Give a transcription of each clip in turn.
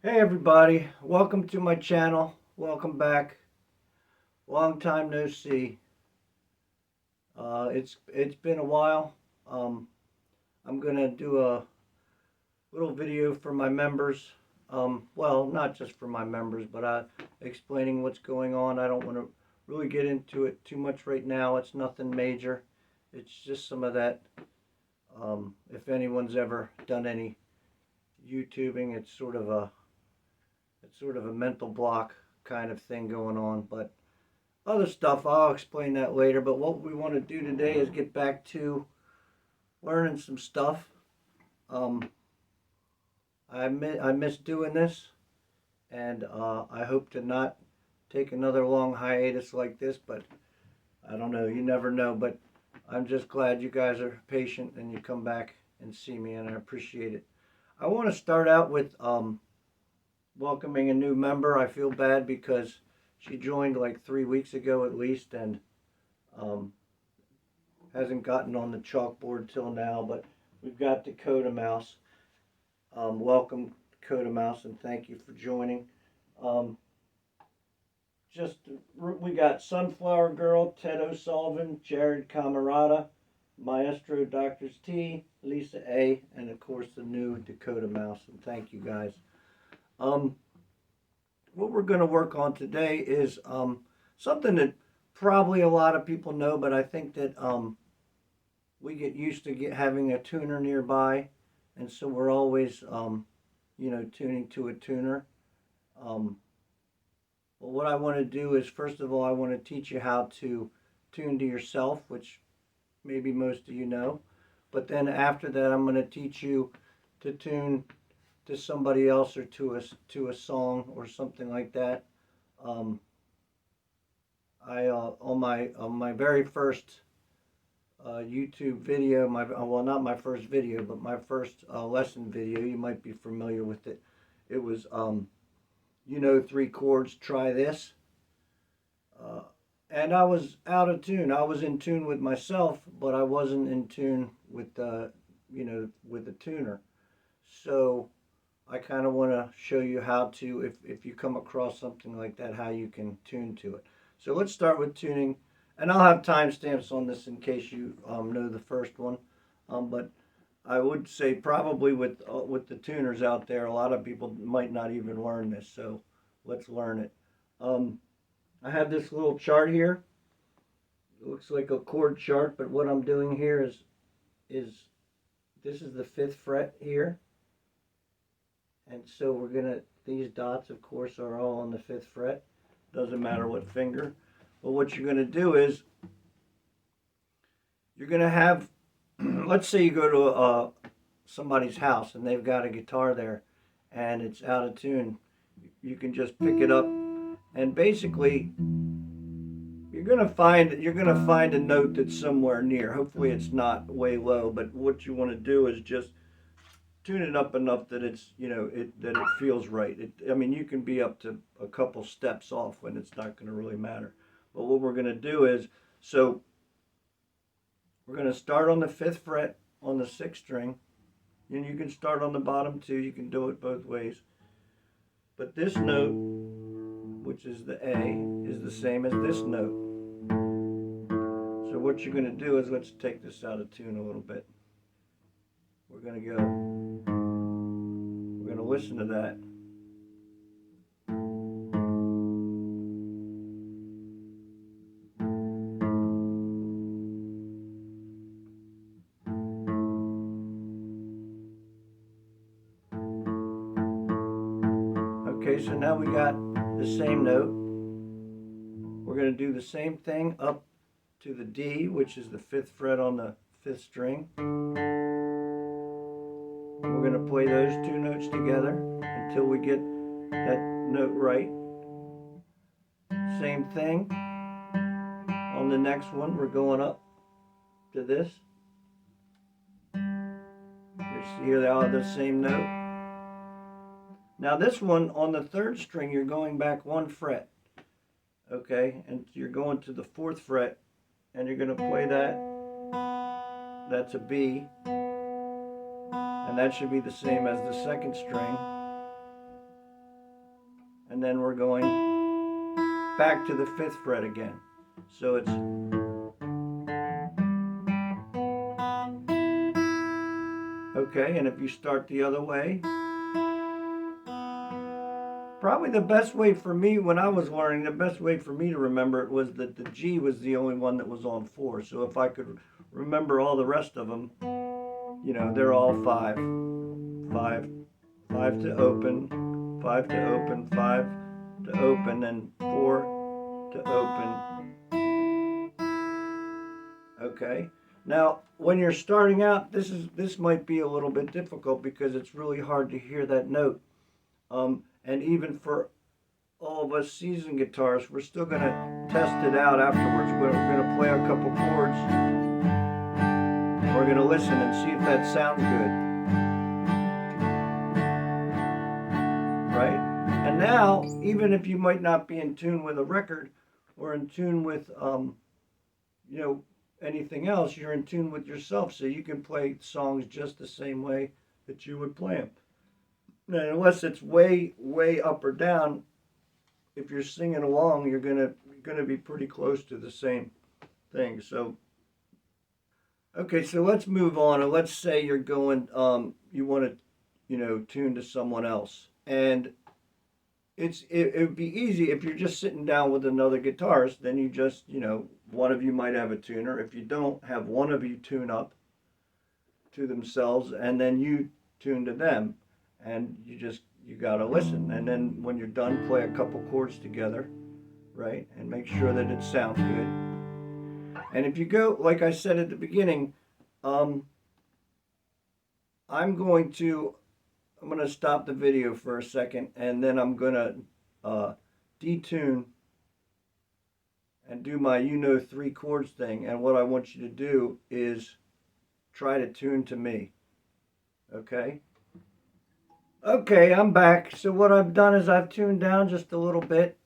Hey everybody, welcome to my channel. Welcome back. Long time no see. It's been a while. I'm gonna do a little video for my members. Well, not just for my members, but explaining what's going on. I don't want to really get into it too much right now. It's nothing major. It's just some of that. If anyone's ever done any YouTubing, it's sort of a mental block kind of thing going on, but other stuff I'll explain that later. But what we want to do today is get back to learning some stuff. um, I miss doing this, and I hope to not take another long hiatus like this, but I don't know, you never know. But I'm just glad you guys are patient and you come back and see me, and I appreciate it. I want to start out with welcoming a new member. I feel bad because she joined like 3 weeks ago at least, and um, hasn't gotten on the chalkboard till now. But we've got Dakota Mouse. Welcome, Dakota Mouse, and thank you for joining. Um, just we got Sunflower Girl, Ted O'Sullivan, Jared Camarada, Maestro Doctors T, Lisa A, and of course the new Dakota Mouse. And thank you guys. Um, what we're going to work on today is something that probably a lot of people know, but I think that we get used to having a tuner nearby, and so we're always, tuning to a tuner. Um, but what I want to do is, first of all, I want to teach you how to tune to yourself, which maybe most of you know. But then after that, I'm going to teach you to tune to somebody else or to a song or something like that. Um, I on my very first YouTube video, well, not my first video, but my first lesson video. You might be familiar with it. It was three chords. Try this. Uh, and I was out of tune. I was in tune with myself, but I wasn't in tune with with the tuner. So I kind of want to show you how to, if you come across something like that, how you can tune to it. So let's start with tuning, and I'll have timestamps on this in case you know the first one. But I would say probably with the tuners out there, a lot of people might not even learn this. So let's learn it. Um, I have this little chart here. It looks like a chord chart, but what I'm doing here is this is the fifth fret here. And so these dots, of course, are all on the fifth fret. Doesn't matter what finger. But what you're going to do is you're going to have, let's say you go to somebody's house and they've got a guitar there and it's out of tune. You can just pick it up, and basically you're gonna find a note that's somewhere near. Hopefully it's not way low, but what you want to do is just tune it up enough that it feels right. I mean, you can be up to a couple steps off when it's not going to really matter. But what we're going to do is, so we're going to start on the fifth fret on the sixth string, and you can start on the bottom too. You can do it both ways. But this note, which is the A, is the same as this note. So what you're going to do is, let's take this out of tune a little bit. We're going to listen to that. Okay, so now we got the same note. We're going to do the same thing up to the D, which is the fifth fret on the fifth string. We're going to play those two notes together until we get that note right. Same thing on the next one. We're going up to this. You see here they are the same note. Now this one on the third string, you're going back one fret. Okay, and you're going to the fourth fret, and you're going to play that. That's a B, and that should be the same as the second string. and then we're going back to the 5th fret again. So it's okay, and if you start the other way, probably the best way for me when I was learning, the best way for me to remember it was that the G was the only one that was on 4. So if I could remember all the rest of them, you know, they're all 5. 5, 5 to open, 5 to open, 5 to open, and 4 to open. Okay. Now, when you're starting out, this might be a little bit difficult because it's really hard to hear that note. And even for all of us seasoned guitarists, we're still going to test it out afterwards. We're going to play a couple chords. We're going to listen and see if that sounds good. Right? And now, even if you might not be in tune with a record or in tune with, you know, anything else, you're in tune with yourself, so you can play songs just the same way that you would play them. And unless it's way, way up or down, if you're singing along, you're gonna be pretty close to the same thing. So, okay, so let's move on, and let's say you're going, you want to, you know, tune to someone else, and it would be easy if you're just sitting down with another guitarist. Then you just, you know, one of you might have a tuner. If you don't, have one of you tune up to themselves, and then you tune to them, and you gotta listen. And then when you're done, play a couple chords together, right? And make sure that it sounds good. And if you go, like I said at the beginning, I'm gonna stop the video for a second, and then I'm gonna detune and do my 3 chords thing. And what I want you to do is try to tune to me. Okay? Okay, I'm back. So what I've done is I've tuned down just a little bit,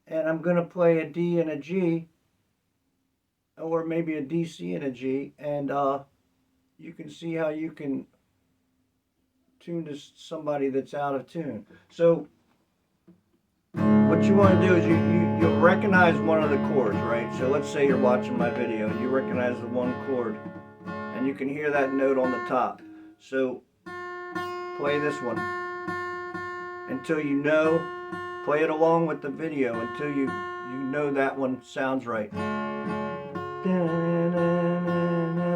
and I'm going to play a D and a G, or maybe a D, C, and a G, and you can see how you can tune to somebody that's out of tune. So what you want to do is you'll recognize one of the chords, right? So let's say you're watching my video and you recognize the one chord, and you can hear that note on the top. So play this one until you know, play it along with the video until you know that one sounds right.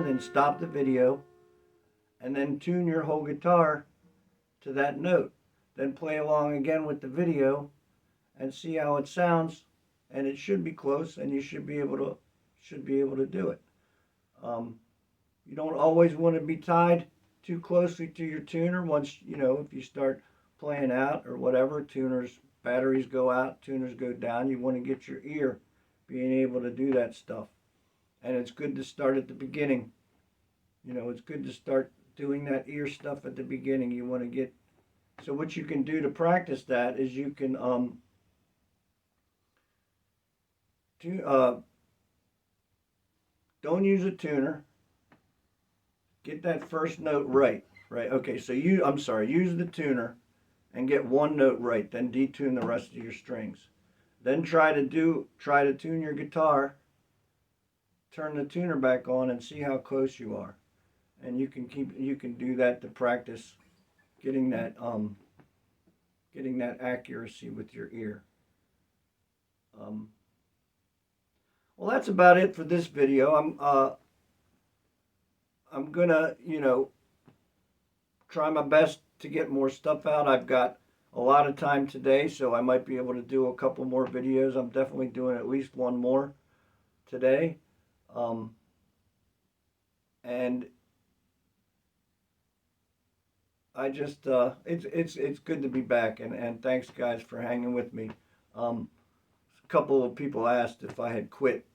Then stop the video and then tune your whole guitar to that note. Then play along again with the video and see how it sounds, and it should be close, and you should be able to do it. You don't always want to be tied too closely to your tuner. Once, you know, if you start playing out or whatever, tuners, batteries go out, tuners go down. You want to get your ear being able to do that stuff. And it's good to start at the beginning. You know, it's good to start doing that ear stuff at the beginning. You want to get, so what you can do to practice that is you can don't use a tuner. Get that first note right. Okay, so use the tuner and get one note right, then detune the rest of your strings. Then try to tune your guitar, turn the tuner back on, and see how close you are. And you can do that to practice getting that accuracy with your ear. Well, that's about it for this video. I'm gonna, you know, try my best to get more stuff out. I've got a lot of time today, so I might be able to do a couple more videos. I'm definitely doing at least one more today. And I just, it's good to be back, and thanks guys for hanging with me. A couple of people asked if I had quit,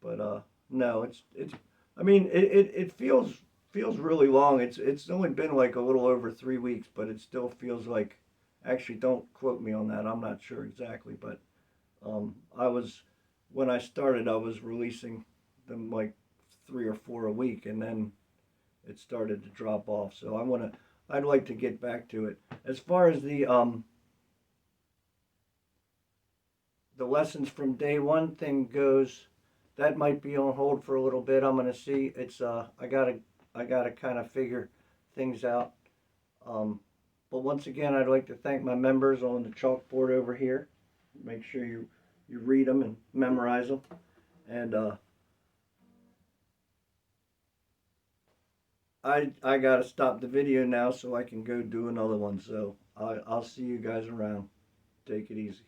but no, I mean, it feels really long. It's only been like a little over 3 weeks, but it still feels like, actually, don't quote me on that. I'm not sure exactly, but when I started, I was releasing them like 3 or 4 a week, and then it started to drop off. So I'd like to get back to it. As far as the the lessons from day one thing goes, that might be on hold for a little bit. I'm gonna see. It's I gotta kind of figure things out. Um, but once again, I'd like to thank my members on the chalkboard over here. Make sure you read them and memorize them. And I gotta stop the video now so I can go do another one. So I'll see you guys around. Take it easy.